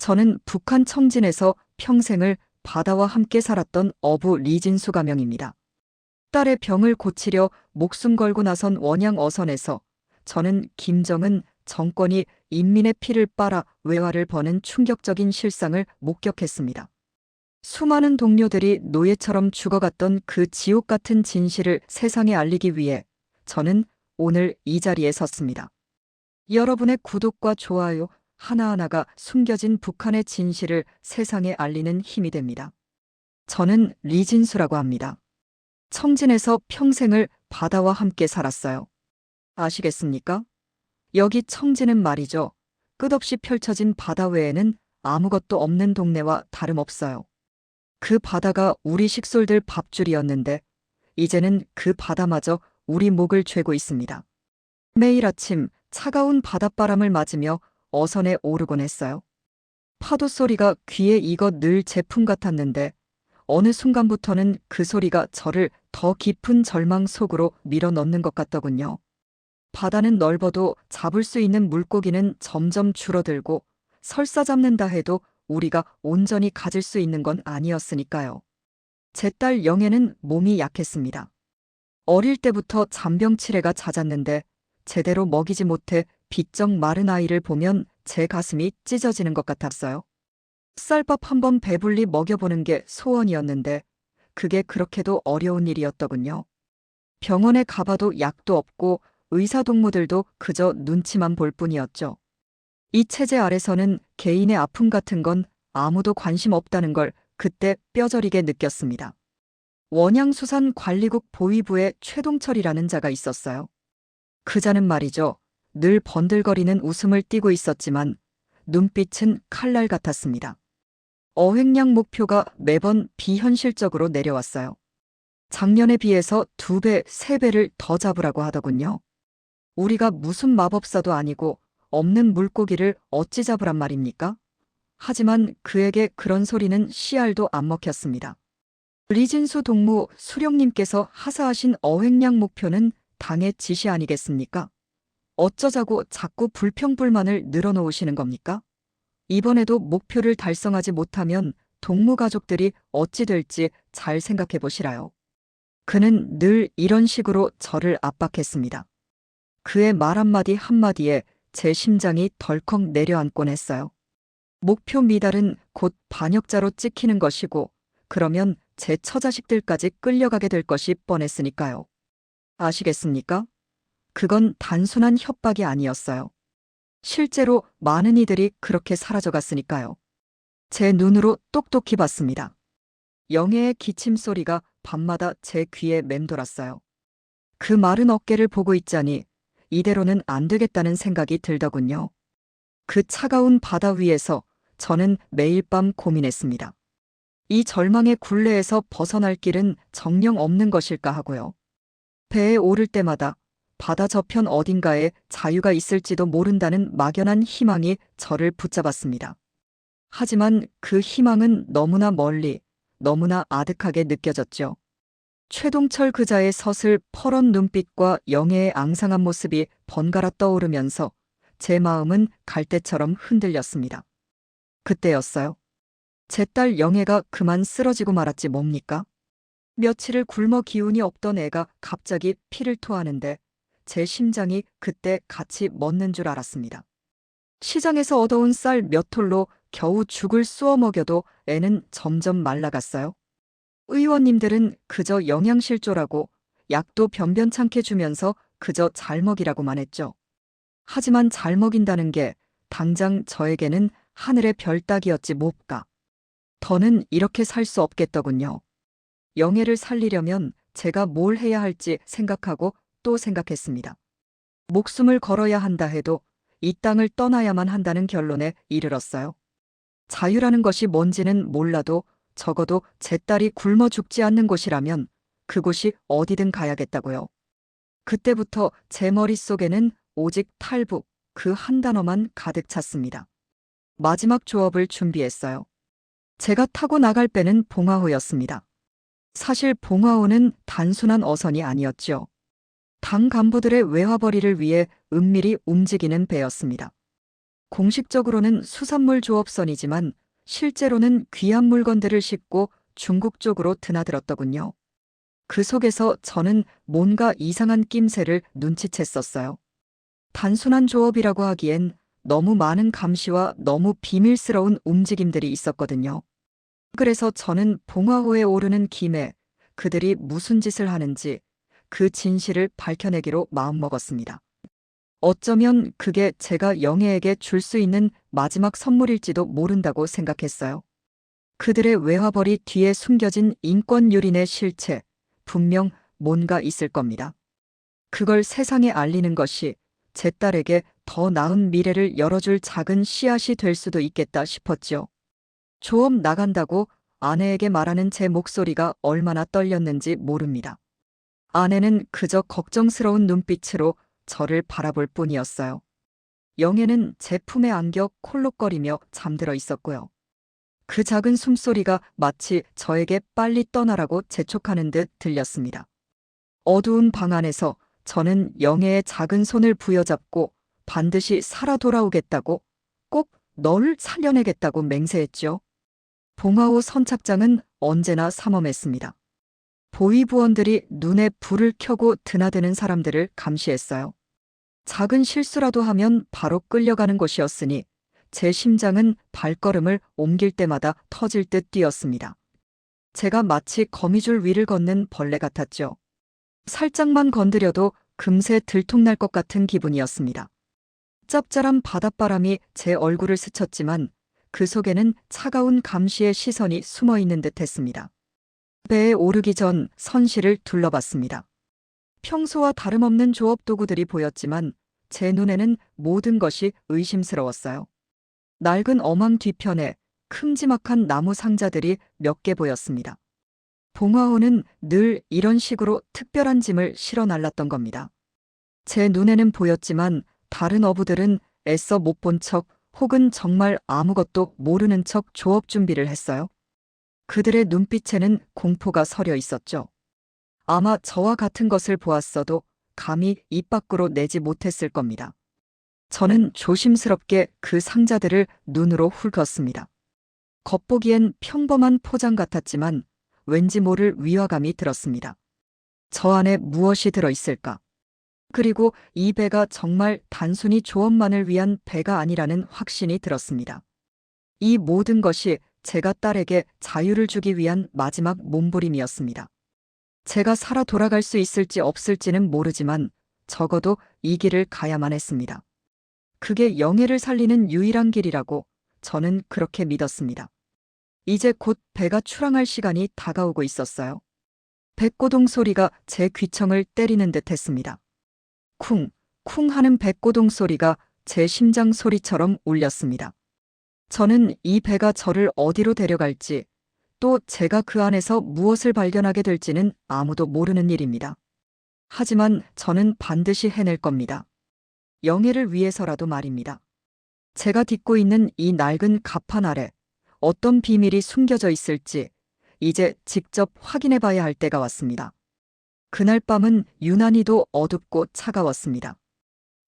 저는 북한 청진에서 평생을 바다와 함께 살았던 어부 리진수 가명입니다. 딸의 병을 고치려 목숨 걸고 나선 원양 어선에서 저는 김정은 정권이 인민의 피를 빨아 외화를 버는 충격적인 실상을 목격했습니다. 수많은 동료들이 노예처럼 죽어갔던 그 지옥 같은 진실을 세상에 알리기 위해 저는 오늘 이 자리에 섰습니다. 여러분의 구독과 좋아요 하나하나가 숨겨진 북한의 진실을 세상에 알리는 힘이 됩니다. 저는 리진수라고 합니다. 청진에서 평생을 바다와 함께 살았어요. 아시겠습니까? 여기 청진은 말이죠. 끝없이 펼쳐진 바다 외에는 아무것도 없는 동네와 다름없어요. 그 바다가 우리 식솔들 밥줄이었는데 이제는 그 바다마저 우리 목을 죄고 있습니다. 매일 아침 차가운 바닷바람을 맞으며 어선에 오르곤 했어요. 파도 소리가 귀에 익어 늘 제품 같았는데 어느 순간부터는 그 소리가 저를 더 깊은 절망 속으로 밀어넣는 것 같더군요. 바다는 넓어도 잡을 수 있는 물고기는 점점 줄어들고 설사 잡는다 해도 우리가 온전히 가질 수 있는 건 아니었으니까요. 제 딸 영애는 몸이 약했습니다. 어릴 때부터 잔병치레가 잦았는데 제대로 먹이지 못해 비쩍 마른 아이를 보면 제 가슴이 찢어지는 것 같았어요. 쌀밥 한번 배불리 먹여보는 게 소원이었는데 그게 그렇게도 어려운 일이었더군요. 병원에 가봐도 약도 없고 의사동무들도 그저 눈치만 볼 뿐이었죠. 이 체제 아래서는 개인의 아픔 같은 건 아무도 관심 없다는 걸 그때 뼈저리게 느꼈습니다. 원양수산관리국 보위부에 최동철이라는 자가 있었어요. 그 자는 말이죠. 늘 번들거리는 웃음을 띠고 있었지만 눈빛은 칼날 같았습니다. 어획량 목표가 매번 비현실적으로 내려왔어요. 작년에 비해서 2배, 3배를 더 잡으라고 하더군요. 우리가 무슨 마법사도 아니고 없는 물고기를 어찌 잡으란 말입니까? 하지만 그에게 그런 소리는 씨알도 안 먹혔습니다. 리진수 동무 수령님께서 하사하신 어획량 목표는 당의 지시 아니겠습니까? 어쩌자고 자꾸 불평불만을 늘어놓으시는 겁니까? 이번에도 목표를 달성하지 못하면 동무 가족들이 어찌 될지 잘 생각해 보시라요. 그는 늘 이런 식으로 저를 압박했습니다. 그의 말 한마디 한마디에 제 심장이 덜컥 내려앉곤 했어요. 목표 미달은 곧 반역자로 찍히는 것이고 그러면 제 처자식들까지 끌려가게 될 것이 뻔했으니까요. 아시겠습니까? 그건 단순한 협박이 아니었어요. 실제로 많은 이들이 그렇게 사라져갔으니까요. 제 눈으로 똑똑히 봤습니다. 영애의 기침 소리가 밤마다 제 귀에 맴돌았어요. 그 마른 어깨를 보고 있자니 이대로는 안 되겠다는 생각이 들더군요. 그 차가운 바다 위에서 저는 매일 밤 고민했습니다. 이 절망의 굴레에서 벗어날 길은 정령 없는 것일까 하고요. 배에 오를 때마다 바다 저편 어딘가에 자유가 있을지도 모른다는 막연한 희망이 저를 붙잡았습니다. 하지만 그 희망은 너무나 멀리, 너무나 아득하게 느껴졌죠. 최동철 그자의 서슬 퍼런 눈빛과 영애의 앙상한 모습이 번갈아 떠오르면서 제 마음은 갈대처럼 흔들렸습니다. 그때였어요. 제 딸 영애가 그만 쓰러지고 말았지 뭡니까? 며칠을 굶어 기운이 없던 애가 갑자기 피를 토하는데 제 심장이 그때 같이 멎는 줄 알았습니다. 시장에서 얻어온 쌀 몇 톨로 겨우 죽을 쑤어 먹여도 애는 점점 말라갔어요. 의원님들은 그저 영양실조라고 약도 변변찮게 주면서 그저 잘 먹이라고만 했죠. 하지만 잘 먹인다는 게 당장 저에게는 하늘의 별 따기였지 뭡니까. 더는 이렇게 살 수 없겠더군요. 영애를 살리려면 제가 뭘 해야 할지 생각하고 또 생각했습니다. 목숨을 걸어야 한다 해도 이 땅을 떠나야만 한다는 결론에 이르렀어요. 자유라는 것이 뭔지는 몰라도 적어도 제 딸이 굶어 죽지 않는 곳이라면 그곳이 어디든 가야겠다고요. 그때부터 제 머릿속에는 오직 탈북, 그 한 단어만 가득 찼습니다. 마지막 조업을 준비했어요. 제가 타고 나갈 배는 봉화호였습니다. 사실 봉화호는 단순한 어선이 아니었죠. 당 간부들의 외화벌이를 위해 은밀히 움직이는 배였습니다. 공식적으로는 수산물 조업선이지만 실제로는 귀한 물건들을 싣고 중국 쪽으로 드나들었더군요. 그 속에서 저는 뭔가 이상한 낌새를 눈치챘었어요. 단순한 조업이라고 하기엔 너무 많은 감시와 너무 비밀스러운 움직임들이 있었거든요. 그래서 저는 봉화호에 오르는 김에 그들이 무슨 짓을 하는지 그 진실을 밝혀내기로 마음먹었습니다. 어쩌면 그게 제가 영애에게 줄 수 있는 마지막 선물일지도 모른다고 생각했어요. 그들의 외화벌이 뒤에 숨겨진 인권 유린의 실체, 분명 뭔가 있을 겁니다. 그걸 세상에 알리는 것이 제 딸에게 더 나은 미래를 열어줄 작은 씨앗이 될 수도 있겠다 싶었지요. 조업 나간다고 아내에게 말하는 제 목소리가 얼마나 떨렸는지 모릅니다. 아내는 그저 걱정스러운 눈빛으로 저를 바라볼 뿐이었어요. 영애는 제 품에 안겨 콜록거리며 잠들어 있었고요. 그 작은 숨소리가 마치 저에게 빨리 떠나라고 재촉하는 듯 들렸습니다. 어두운 방 안에서 저는 영애의 작은 손을 부여잡고 반드시 살아 돌아오겠다고, 꼭 널 살려내겠다고 맹세했죠. 봉화호 선착장은 언제나 삼엄했습니다. 보위부원들이 눈에 불을 켜고 드나드는 사람들을 감시했어요. 작은 실수라도 하면 바로 끌려가는 곳이었으니 제 심장은 발걸음을 옮길 때마다 터질 듯 뛰었습니다. 제가 마치 거미줄 위를 걷는 벌레 같았죠. 살짝만 건드려도 금세 들통날 것 같은 기분이었습니다. 짭짤한 바닷바람이 제 얼굴을 스쳤지만 그 속에는 차가운 감시의 시선이 숨어 있는 듯 했습니다. 배에 오르기 전 선실을 둘러봤습니다. 평소와 다름없는 조업 도구들이 보였지만 제 눈에는 모든 것이 의심스러웠어요. 낡은 어망 뒤편에 큼지막한 나무 상자들이 몇 개 보였습니다. 봉화호는 늘 이런 식으로 특별한 짐을 실어 날랐던 겁니다. 제 눈에는 보였지만 다른 어부들은 애써 못 본 척 혹은 정말 아무것도 모르는 척 조업 준비를 했어요. 그들의 눈빛에는 공포가 서려 있었죠. 아마 저와 같은 것을 보았어도 감히 입 밖으로 내지 못했을 겁니다. 저는 조심스럽게 그 상자들을 눈으로 훑었습니다. 겉보기엔 평범한 포장 같았지만 왠지 모를 위화감이 들었습니다. 저 안에 무엇이 들어있을까? 그리고 이 배가 정말 단순히 조업만을 위한 배가 아니라는 확신이 들었습니다. 이 모든 것이 제가 딸에게 자유를 주기 위한 마지막 몸부림이었습니다. 제가 살아 돌아갈 수 있을지 없을지는 모르지만 적어도 이 길을 가야만 했습니다. 그게 영애를 살리는 유일한 길이라고 저는 그렇게 믿었습니다. 이제 곧 배가 출항할 시간이 다가오고 있었어요. 백고동 소리가 제 귀청을 때리는 듯 했습니다. 쿵, 쿵 하는 백고동 소리가 제 심장 소리처럼 울렸습니다. 저는 이 배가 저를 어디로 데려갈지, 또 제가 그 안에서 무엇을 발견하게 될지는 아무도 모르는 일입니다. 하지만 저는 반드시 해낼 겁니다. 영애를 위해서라도 말입니다. 제가 딛고 있는 이 낡은 갑판 아래 어떤 비밀이 숨겨져 있을지 이제 직접 확인해 봐야 할 때가 왔습니다. 그날 밤은 유난히도 어둡고 차가웠습니다.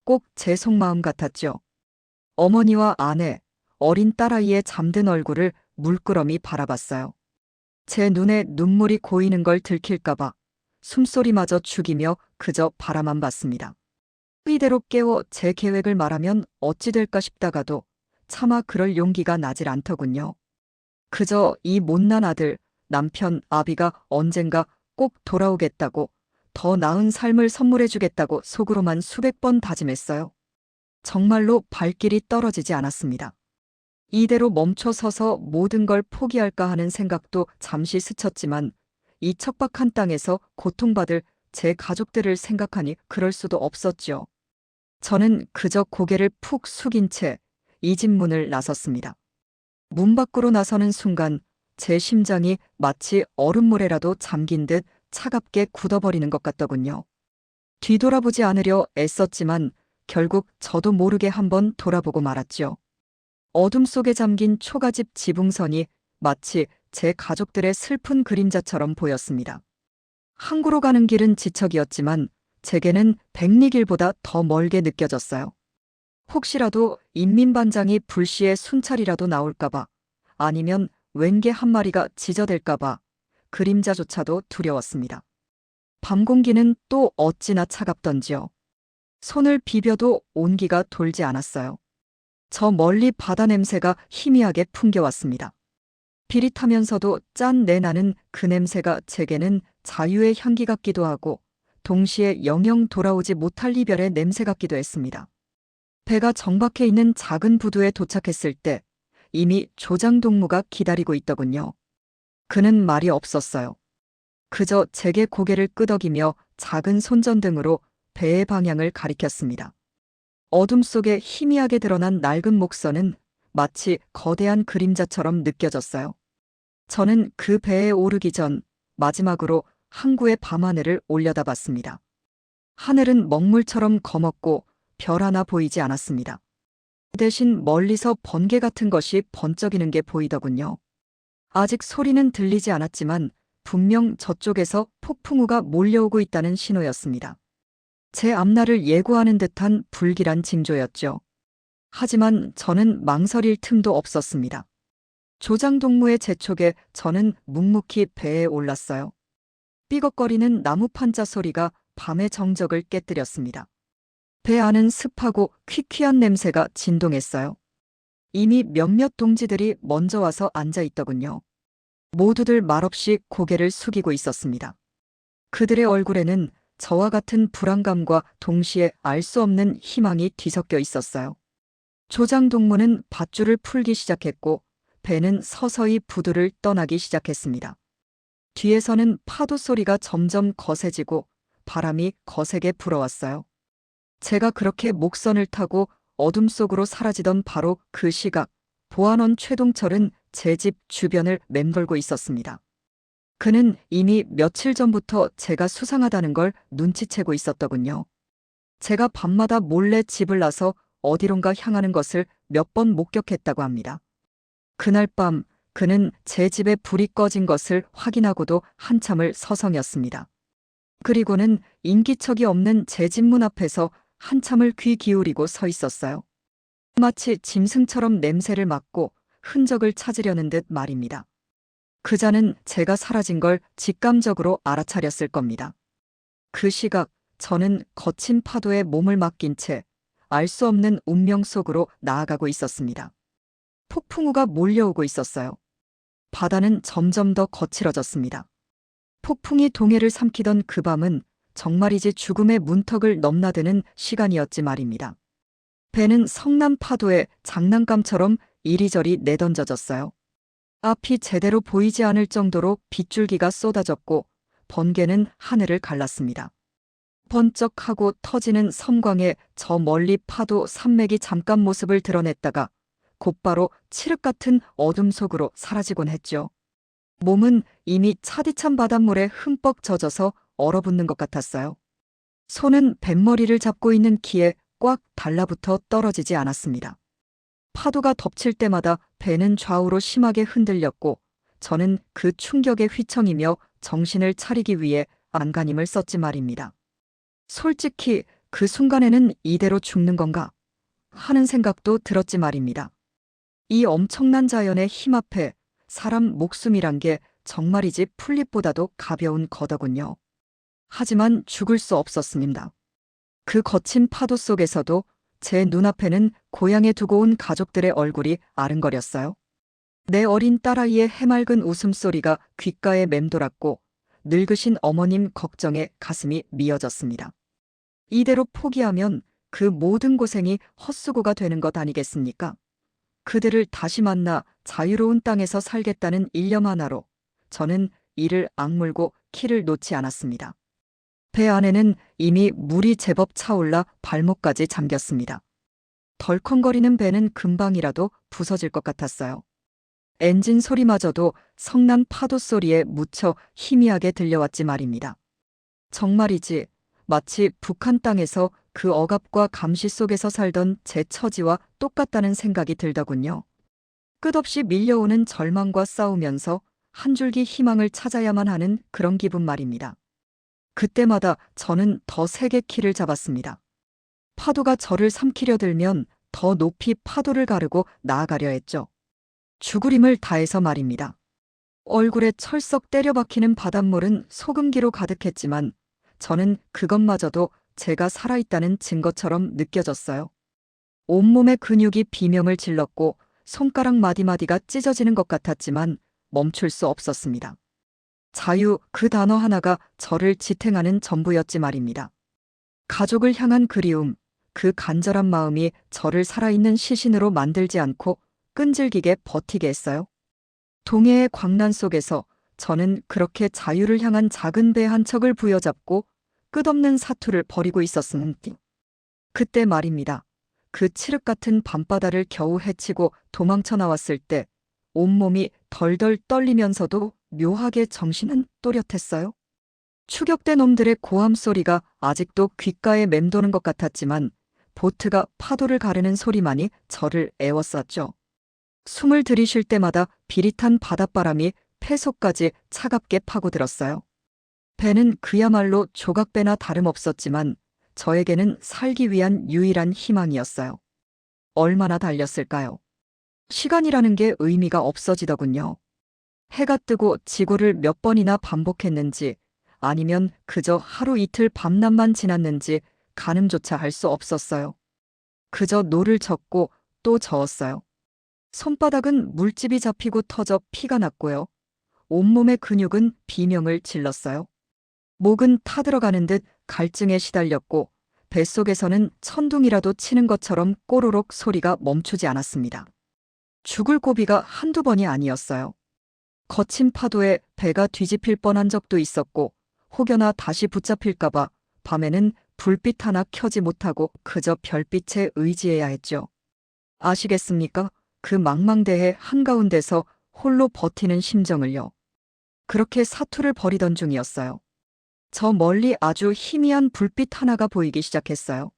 꼭 제 속마음 같았죠. 어머니와 아내, 어린 딸아이의 잠든 얼굴을 물끄러미 바라봤어요. 제 눈에 눈물이 고이는 걸 들킬까봐 숨소리마저 죽이며 그저 바라만 봤습니다. 이대로 깨워 제 계획을 말하면 어찌 될까 싶다가도 차마 그럴 용기가 나질 않더군요. 그저 이 못난 아들, 남편 아비가 언젠가 꼭 돌아오겠다고, 더 나은 삶을 선물해주겠다고 속으로만 수백 번 다짐했어요. 정말로 발길이 떨어지지 않았습니다. 이대로 멈춰 서서 모든 걸 포기할까 하는 생각도 잠시 스쳤지만 이 척박한 땅에서 고통받을 제 가족들을 생각하니 그럴 수도 없었지요. 저는 그저 고개를 푹 숙인 채 이 집 문을 나섰습니다. 문 밖으로 나서는 순간 제 심장이 마치 얼음물에라도 잠긴 듯 차갑게 굳어버리는 것 같더군요. 뒤돌아보지 않으려 애썼지만 결국 저도 모르게 한번 돌아보고 말았지요. 어둠 속에 잠긴 초가집 지붕선이 마치 제 가족들의 슬픈 그림자처럼 보였습니다. 항구로 가는 길은 지척이었지만 제게는 백리길보다 더 멀게 느껴졌어요. 혹시라도 인민반장이 불시에 순찰이라도 나올까봐, 아니면 웬개 한 마리가 지저댈까봐 그림자조차도 두려웠습니다. 밤 공기는 또 어찌나 차갑던지요. 손을 비벼도 온기가 돌지 않았어요. 저 멀리 바다 냄새가 희미하게 풍겨왔습니다. 비릿하면서도 짠 내나는 그 냄새가 제게는 자유의 향기 같기도 하고 동시에 영영 돌아오지 못할 이별의 냄새 같기도 했습니다. 배가 정박해 있는 작은 부두에 도착했을 때 이미 조장동무가 기다리고 있더군요. 그는 말이 없었어요. 그저 제게 고개를 끄덕이며 작은 손전등으로 배의 방향을 가리켰습니다. 어둠 속에 희미하게 드러난 낡은 목선은 마치 거대한 그림자처럼 느껴졌어요. 저는 그 배에 오르기 전 마지막으로 항구의 밤하늘을 올려다봤습니다. 하늘은 먹물처럼 검었고 별 하나 보이지 않았습니다. 대신 멀리서 번개 같은 것이 번쩍이는 게 보이더군요. 아직 소리는 들리지 않았지만 분명 저쪽에서 폭풍우가 몰려오고 있다는 신호였습니다. 제 앞날을 예고하는 듯한 불길한 징조였죠. 하지만 저는 망설일 틈도 없었습니다. 조장동무의 재촉에 저는 묵묵히 배에 올랐어요. 삐걱거리는 나무 판자 소리가 밤의 정적을 깨뜨렸습니다. 배 안은 습하고 퀴퀴한 냄새가 진동했어요. 이미 몇몇 동지들이 먼저 와서 앉아 있더군요. 모두들 말없이 고개를 숙이고 있었습니다. 그들의 얼굴에는 저와 같은 불안감과 동시에 알 수 없는 희망이 뒤섞여 있었어요. 조장동무는 밧줄을 풀기 시작했고 배는 서서히 부두를 떠나기 시작했습니다. 뒤에서는 파도 소리가 점점 거세지고 바람이 거세게 불어왔어요. 제가 그렇게 목선을 타고 어둠 속으로 사라지던 바로 그 시각, 보안원 최동철은 제 집 주변을 맴돌고 있었습니다. 그는 이미 며칠 전부터 제가 수상하다는 걸 눈치채고 있었더군요. 제가 밤마다 몰래 집을 나서 어디론가 향하는 것을 몇 번 목격했다고 합니다. 그날 밤 그는 제 집에 불이 꺼진 것을 확인하고도 한참을 서성였습니다. 그리고는 인기척이 없는 제 집 문 앞에서 한참을 귀 기울이고 서 있었어요. 마치 짐승처럼 냄새를 맡고 흔적을 찾으려는 듯 말입니다. 그자는 제가 사라진 걸 직감적으로 알아차렸을 겁니다. 그 시각 저는 거친 파도에 몸을 맡긴 채 알 수 없는 운명 속으로 나아가고 있었습니다. 폭풍우가 몰려오고 있었어요. 바다는 점점 더 거칠어졌습니다. 폭풍이 동해를 삼키던 그 밤은 정말이지 죽음의 문턱을 넘나드는 시간이었지 말입니다. 배는 성난 파도에 장난감처럼 이리저리 내던져졌어요. 앞이 제대로 보이지 않을 정도로 빗줄기가 쏟아졌고 번개는 하늘을 갈랐습니다. 번쩍하고 터지는 섬광에 저 멀리 파도 산맥이 잠깐 모습을 드러냈다가 곧바로 칠흑 같은 어둠 속으로 사라지곤 했죠. 몸은 이미 차디찬 바닷물에 흠뻑 젖어서 얼어붙는 것 같았어요. 손은 뱃머리를 잡고 있는 키에 꽉 달라붙어 떨어지지 않았습니다. 파도가 덮칠 때마다 배는 좌우로 심하게 흔들렸고 저는 그 충격에 휘청이며 정신을 차리기 위해 안간힘을 썼지 말입니다. 솔직히 그 순간에는 이대로 죽는 건가 하는 생각도 들었지 말입니다. 이 엄청난 자연의 힘 앞에 사람 목숨이란 게 정말이지 풀잎보다도 가벼운 거더군요. 하지만 죽을 수 없었습니다. 그 거친 파도 속에서도 제 눈앞에는 고향에 두고 온 가족들의 얼굴이 아른거렸어요. 내 어린 딸아이의 해맑은 웃음소리가 귓가에 맴돌았고 늙으신 어머님 걱정에 가슴이 미어졌습니다. 이대로 포기하면 그 모든 고생이 헛수고가 되는 것 아니겠습니까? 그들을 다시 만나 자유로운 땅에서 살겠다는 일념 하나로 저는 이를 악물고 키를 놓지 않았습니다. 배 안에는 이미 물이 제법 차올라 발목까지 잠겼습니다. 덜컹거리는 배는 금방이라도 부서질 것 같았어요. 엔진 소리마저도 성난 파도 소리에 묻혀 희미하게 들려왔지 말입니다. 정말이지 마치 북한 땅에서 그 억압과 감시 속에서 살던 제 처지와 똑같다는 생각이 들더군요. 끝없이 밀려오는 절망과 싸우면서 한 줄기 희망을 찾아야만 하는 그런 기분 말입니다. 그때마다 저는 더 세게 키를 잡았습니다. 파도가 저를 삼키려 들면 더 높이 파도를 가르고 나아가려 했죠. 죽으림을 다해서 말입니다. 얼굴에 철썩 때려박히는 바닷물은 소금기로 가득했지만 저는 그것마저도 제가 살아있다는 증거처럼 느껴졌어요. 온몸의 근육이 비명을 질렀고 손가락 마디마디가 찢어지는 것 같았지만 멈출 수 없었습니다. 자유, 그 단어 하나가 저를 지탱하는 전부였지 말입니다. 가족을 향한 그리움, 그 간절한 마음이 저를 살아있는 시신으로 만들지 않고 끈질기게 버티게 했어요. 동해의 광란 속에서 저는 그렇게 자유를 향한 작은 배 한 척을 부여잡고 끝없는 사투를 벌이고 있었습니다. 그때 말입니다. 그 칠흑 같은 밤바다를 겨우 헤치고 도망쳐 나왔을 때 온몸이 덜덜 떨리면서도 묘하게 정신은 또렷했어요. 추격된 놈들의 고함 소리가 아직도 귓가에 맴도는 것 같았지만 보트가 파도를 가르는 소리만이 저를 애워쌌죠. 숨을 들이쉴 때마다 비릿한 바닷바람이 폐속까지 차갑게 파고들었어요. 배는 그야말로 조각배나 다름없었지만 저에게는 살기 위한 유일한 희망이었어요. 얼마나 달렸을까요? 시간이라는 게 의미가 없어지더군요. 해가 뜨고 지구를 몇 번이나 반복했는지 아니면 그저 하루 이틀 밤낮만 지났는지 가늠조차 할 수 없었어요. 그저 노를 젓고 또 저었어요. 손바닥은 물집이 잡히고 터져 피가 났고요. 온몸의 근육은 비명을 질렀어요. 목은 타들어가는 듯 갈증에 시달렸고 뱃속에서는 천둥이라도 치는 것처럼 꼬르륵 소리가 멈추지 않았습니다. 죽을 고비가 한두 번이 아니었어요. 거친 파도에 배가 뒤집힐 뻔한 적도 있었고 혹여나 다시 붙잡힐까봐 밤에는 불빛 하나 켜지 못하고 그저 별빛에 의지해야 했죠. 아시겠습니까? 그 망망대해 한가운데서 홀로 버티는 심정을요. 그렇게 사투를 벌이던 중이었어요. 저 멀리 아주 희미한 불빛 하나가 보이기 시작했어요.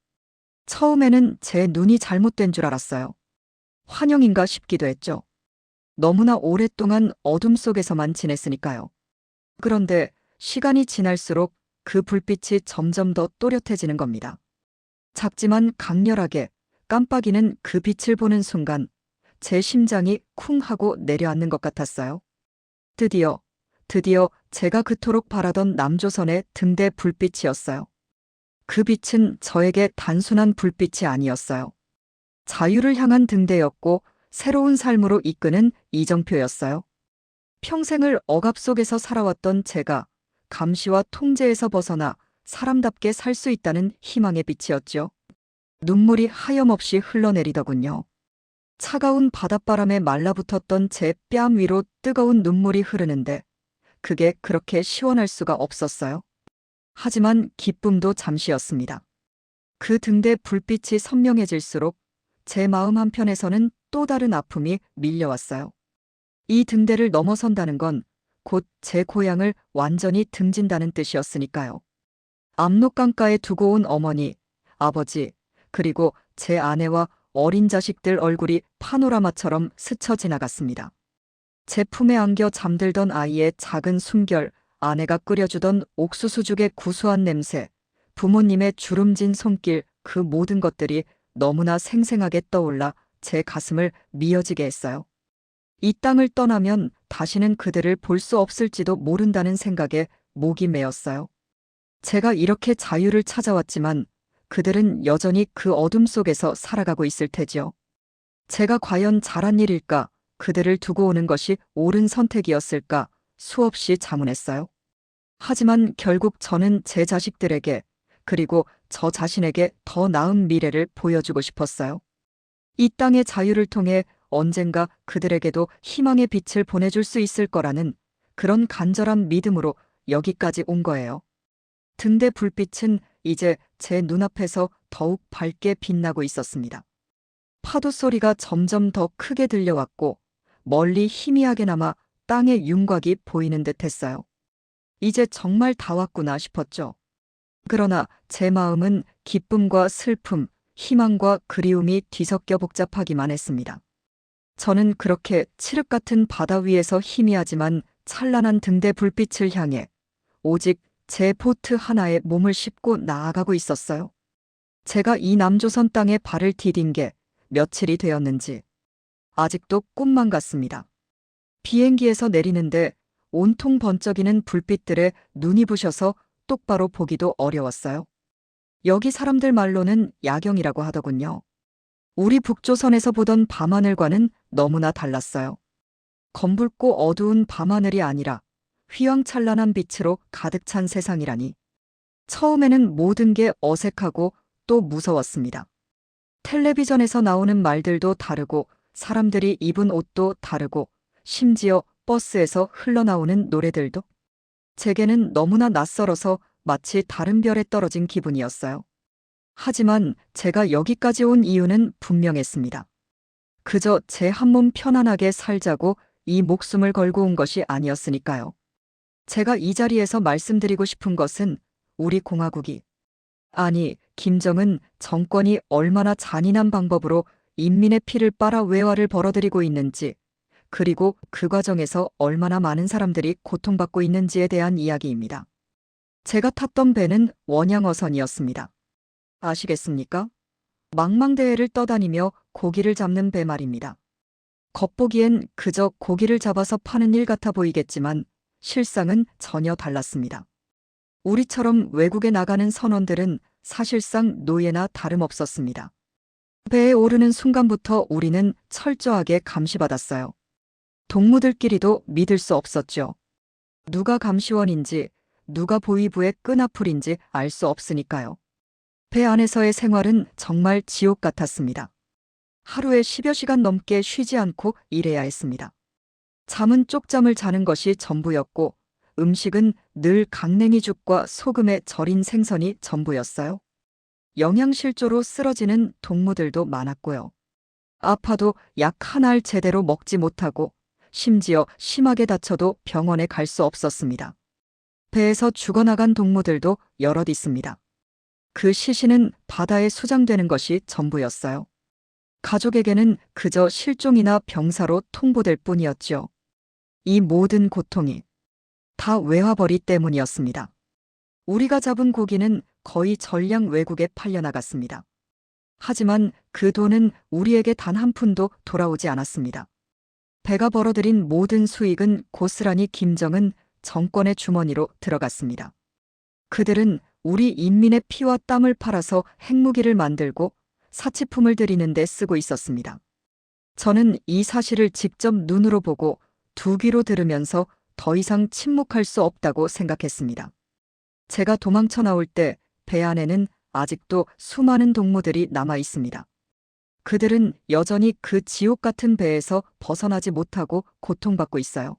처음에는 제 눈이 잘못된 줄 알았어요. 환영인가 싶기도 했죠. 너무나 오랫동안 어둠 속에서만 지냈으니까요. 그런데 시간이 지날수록 그 불빛이 점점 더 또렷해지는 겁니다. 작지만 강렬하게 깜빡이는 그 빛을 보는 순간 제 심장이 쿵 하고 내려앉는 것 같았어요. 드디어 제가 그토록 바라던 남조선의 등대 불빛이었어요. 그 빛은 저에게 단순한 불빛이 아니었어요. 자유를 향한 등대였고 새로운 삶으로 이끄는 이정표였어요. 평생을 억압 속에서 살아왔던 제가 감시와 통제에서 벗어나 사람답게 살 수 있다는 희망의 빛이었죠. 눈물이 하염없이 흘러내리더군요. 차가운 바닷바람에 말라붙었던 제 뺨 위로 뜨거운 눈물이 흐르는데 그게 그렇게 시원할 수가 없었어요. 하지만 기쁨도 잠시였습니다. 그 등대 불빛이 선명해질수록 제 마음 한편에서는 또 다른 아픔이 밀려왔어요. 이 등대를 넘어선다는 건 곧 제 고향을 완전히 등진다는 뜻이었으니까요. 압록강가에 두고 온 어머니, 아버지, 그리고 제 아내와 어린 자식들 얼굴이 파노라마처럼 스쳐 지나갔습니다. 제 품에 안겨 잠들던 아이의 작은 숨결, 아내가 끓여주던 옥수수죽의 구수한 냄새, 부모님의 주름진 손길, 그 모든 것들이 너무나 생생하게 떠올라 제 가슴을 미어지게 했어요. 이 땅을 떠나면 다시는 그들을 볼 수 없을지도 모른다는 생각에 목이 메었어요. 제가 이렇게 자유를 찾아왔지만 그들은 여전히 그 어둠 속에서 살아가고 있을 테지요. 제가 과연 잘한 일일까? 그들을 두고 오는 것이 옳은 선택이었을까? 수없이 자문했어요. 하지만 결국 저는 제 자식들에게 그리고 저 자신에게 더 나은 미래를 보여주고 싶었어요. 이 땅의 자유를 통해 언젠가 그들에게도 희망의 빛을 보내줄 수 있을 거라는 그런 간절한 믿음으로 여기까지 온 거예요. 등대 불빛은 이제 제 눈앞에서 더욱 밝게 빛나고 있었습니다. 파도 소리가 점점 더 크게 들려왔고 멀리 희미하게나마 땅의 윤곽이 보이는 듯 했어요. 이제 정말 다 왔구나 싶었죠. 그러나 제 마음은 기쁨과 슬픔, 희망과 그리움이 뒤섞여 복잡하기만 했습니다. 저는 그렇게 칠흑 같은 바다 위에서 희미하지만 찬란한 등대 불빛을 향해 오직 제 보트 하나에 몸을 싣고 나아가고 있었어요. 제가 이 남조선 땅에 발을 디딘 게 며칠이 되었는지 아직도 꿈만 같습니다. 비행기에서 내리는데 온통 번쩍이는 불빛들에 눈이 부셔서 똑바로 보기도 어려웠어요. 여기 사람들 말로는 야경이라고 하더군요. 우리 북조선에서 보던 밤하늘과는 너무나 달랐어요. 검붉고 어두운 밤하늘이 아니라 휘황찬란한 빛으로 가득 찬 세상이라니. 처음에는 모든 게 어색하고 또 무서웠습니다. 텔레비전에서 나오는 말들도 다르고 사람들이 입은 옷도 다르고 심지어 버스에서 흘러나오는 노래들도 제게는 너무나 낯설어서 마치 다른 별에 떨어진 기분이었어요. 하지만 제가 여기까지 온 이유는 분명했습니다. 그저 제 한 몸 편안하게 살자고 이 목숨을 걸고 온 것이 아니었으니까요. 제가 이 자리에서 말씀드리고 싶은 것은 우리 공화국이, 아니 김정은 정권이 얼마나 잔인한 방법으로 인민의 피를 빨아 외화를 벌어들이고 있는지, 그리고 그 과정에서 얼마나 많은 사람들이 고통받고 있는지에 대한 이야기입니다. 제가 탔던 배는 원양어선이었습니다. 아시겠습니까? 망망대해를 떠다니며 고기를 잡는 배 말입니다. 겉보기엔 그저 고기를 잡아서 파는 일 같아 보이겠지만 실상은 전혀 달랐습니다. 우리처럼 외국에 나가는 선원들은 사실상 노예나 다름없었습니다. 배에 오르는 순간부터 우리는 철저하게 감시받았어요. 동무들끼리도 믿을 수 없었죠. 누가 감시원인지 누가 보위부의 끈앞풀인지 알 수 없으니까요. 배 안에서의 생활은 정말 지옥 같았습니다. 하루에 10여 시간 넘게 쉬지 않고 일해야 했습니다. 잠은 쪽잠을 자는 것이 전부였고 음식은 늘 강냉이죽과 소금에 절인 생선이 전부였어요. 영양실조로 쓰러지는 동무들도 많았고요. 아파도 약 한 알 제대로 먹지 못하고 심지어 심하게 다쳐도 병원에 갈 수 없었습니다. 배에서 죽어나간 동무들도 여럿 있습니다. 그 시신은 바다에 수장되는 것이 전부였어요. 가족에게는 그저 실종이나 병사로 통보될 뿐이었죠. 이 모든 고통이 다 외화벌이 때문이었습니다. 우리가 잡은 고기는 거의 전량 외국에 팔려나갔습니다. 하지만 그 돈은 우리에게 단 한 푼도 돌아오지 않았습니다. 배가 벌어들인 모든 수익은 고스란히 김정은 정권의 주머니로 들어갔습니다. 그들은 우리 인민의 피와 땀을 팔아서 핵무기를 만들고 사치품을 들이는 데 쓰고 있었습니다. 저는 이 사실을 직접 눈으로 보고 두 귀로 들으면서 더 이상 침묵할 수 없다고 생각했습니다. 제가 도망쳐 나올 때 배 안에는 아직도 수많은 동무들이 남아 있습니다. 그들은 여전히 그 지옥 같은 배에서 벗어나지 못하고 고통받고 있어요.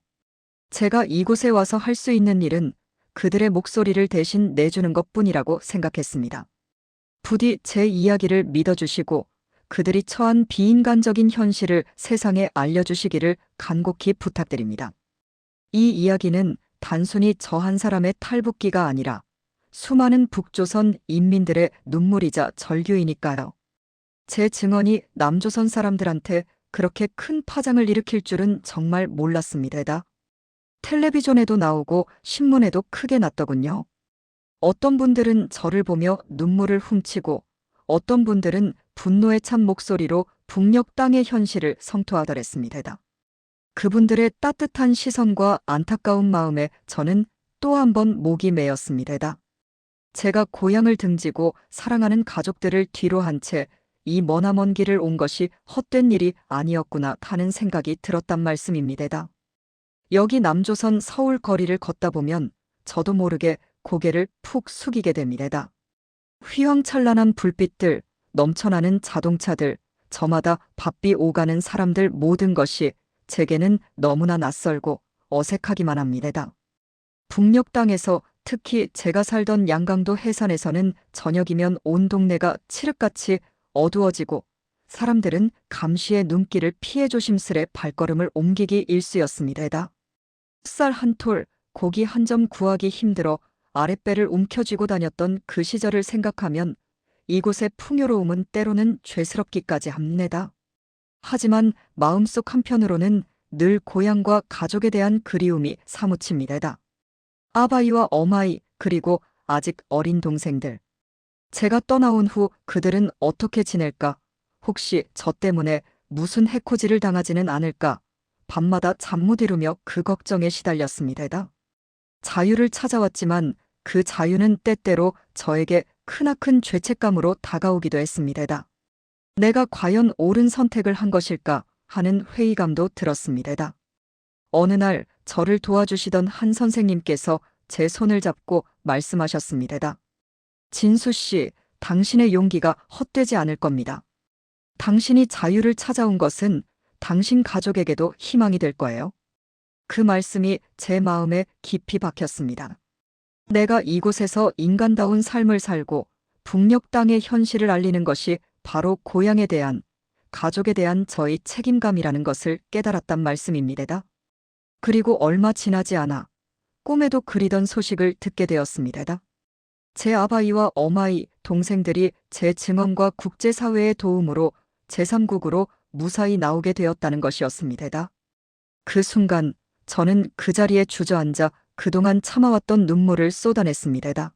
제가 이곳에 와서 할 수 있는 일은 그들의 목소리를 대신 내주는 것뿐이라고 생각했습니다. 부디 제 이야기를 믿어주시고 그들이 처한 비인간적인 현실을 세상에 알려주시기를 간곡히 부탁드립니다. 이 이야기는 단순히 저 한 사람의 탈북기가 아니라 수많은 북조선 인민들의 눈물이자 절규이니까요. 제 증언이 남조선 사람들한테 그렇게 큰 파장을 일으킬 줄은 정말 몰랐습니다. 텔레비전에도 나오고 신문에도 크게 났더군요. 어떤 분들은 저를 보며 눈물을 훔치고 어떤 분들은 분노에 찬 목소리로 북녘 땅의 현실을 성토하더랬습니다. 그분들의 따뜻한 시선과 안타까운 마음에 저는 또 한 번 목이 메였습니다. 제가 고향을 등지고 사랑하는 가족들을 뒤로 한 채 이 머나먼 길을 온 것이 헛된 일이 아니었구나 하는 생각이 들었단 말씀입니다. 여기 남조선 서울 거리를 걷다 보면 저도 모르게 고개를 푹 숙이게 됩니다. 휘황찬란한 불빛들, 넘쳐나는 자동차들, 저마다 바삐 오가는 사람들 모든 것이 제게는 너무나 낯설고 어색하기만 합니다. 북녘 땅에서 특히 제가 살던 양강도 해산에서는 저녁이면 온 동네가 칠흑같이 어두워지고 사람들은 감시의 눈길을 피해 조심스레 발걸음을 옮기기 일쑤였습니다. 쌀 한 톨, 고기 한 점 구하기 힘들어 아랫배를 움켜쥐고 다녔던 그 시절을 생각하면 이곳의 풍요로움은 때로는 죄스럽기까지 합니다. 하지만 마음속 한편으로는 늘 고향과 가족에 대한 그리움이 사무칩니다. 아바이와 어마이 그리고 아직 어린 동생들. 제가 떠나온 후 그들은 어떻게 지낼까? 혹시 저 때문에 무슨 해코지를 당하지는 않을까? 밤마다 잠 못 이루며 그 걱정에 시달렸습니다. 자유를 찾아왔지만 그 자유는 때때로 저에게 크나큰 죄책감으로 다가오기도 했습니다. 내가 과연 옳은 선택을 한 것일까 하는 회의감도 들었습니다. 어느 날 저를 도와주시던 한 선생님께서 제 손을 잡고 말씀하셨습니다. 진수 씨, 당신의 용기가 헛되지 않을 겁니다. 당신이 자유를 찾아온 것은 당신 가족에게도 희망이 될 거예요. 그 말씀이 제 마음에 깊이 박혔습니다. 내가 이곳에서 인간다운 삶을 살고 북녘 땅의 현실을 알리는 것이 바로 고향에 대한, 가족에 대한 저의 책임감이라는 것을 깨달았단 말씀입니다. 그리고 얼마 지나지 않아 꿈에도 그리던 소식을 듣게 되었습니다. 제 아바이와 어마이, 동생들이 제 증언과 국제사회의 도움으로 제3국으로 무사히 나오게 되었다는 것이었습니다. 그 순간 저는 그 자리에 주저앉아 그동안 참아왔던 눈물을 쏟아냈습니다.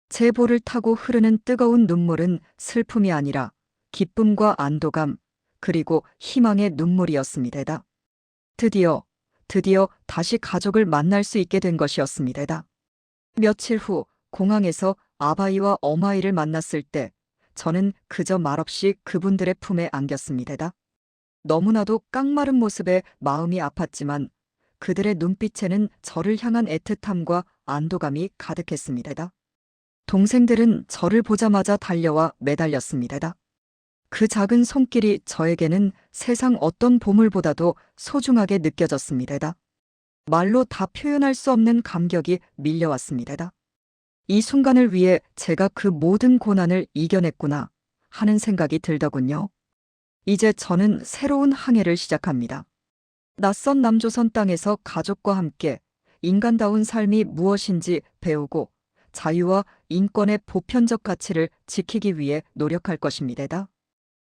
제 볼을 타고 흐르는 뜨거운 눈물은 슬픔이 아니라 기쁨과 안도감, 그리고 희망의 눈물이었습니다. 드디어 다시 가족을 만날 수 있게 된 것이었습니다. 며칠 후 공항에서 아바이와 어마이를 만났을 때 저는 그저 말없이 그분들의 품에 안겼습니다. 너무나도 깡마른 모습에 마음이 아팠지만 그들의 눈빛에는 저를 향한 애틋함과 안도감이 가득했습니다. 동생들은 저를 보자마자 달려와 매달렸습니다. 그 작은 손길이 저에게는 세상 어떤 보물보다도 소중하게 느껴졌습니다. 말로 다 표현할 수 없는 감격이 밀려왔습니다. 이 순간을 위해 제가 그 모든 고난을 이겨냈구나 하는 생각이 들더군요. 이제 저는 새로운 항해를 시작합니다. 낯선 남조선 땅에서 가족과 함께 인간다운 삶이 무엇인지 배우고 자유와 인권의 보편적 가치를 지키기 위해 노력할 것입니다.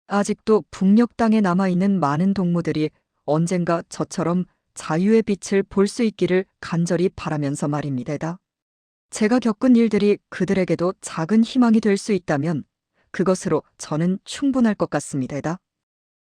아직도 북녘 땅에 남아있는 많은 동무들이 언젠가 저처럼 자유의 빛을 볼 수 있기를 간절히 바라면서 말입니다. 제가 겪은 일들이 그들에게도 작은 희망이 될 수 있다면 그것으로 저는 충분할 것 같습니다.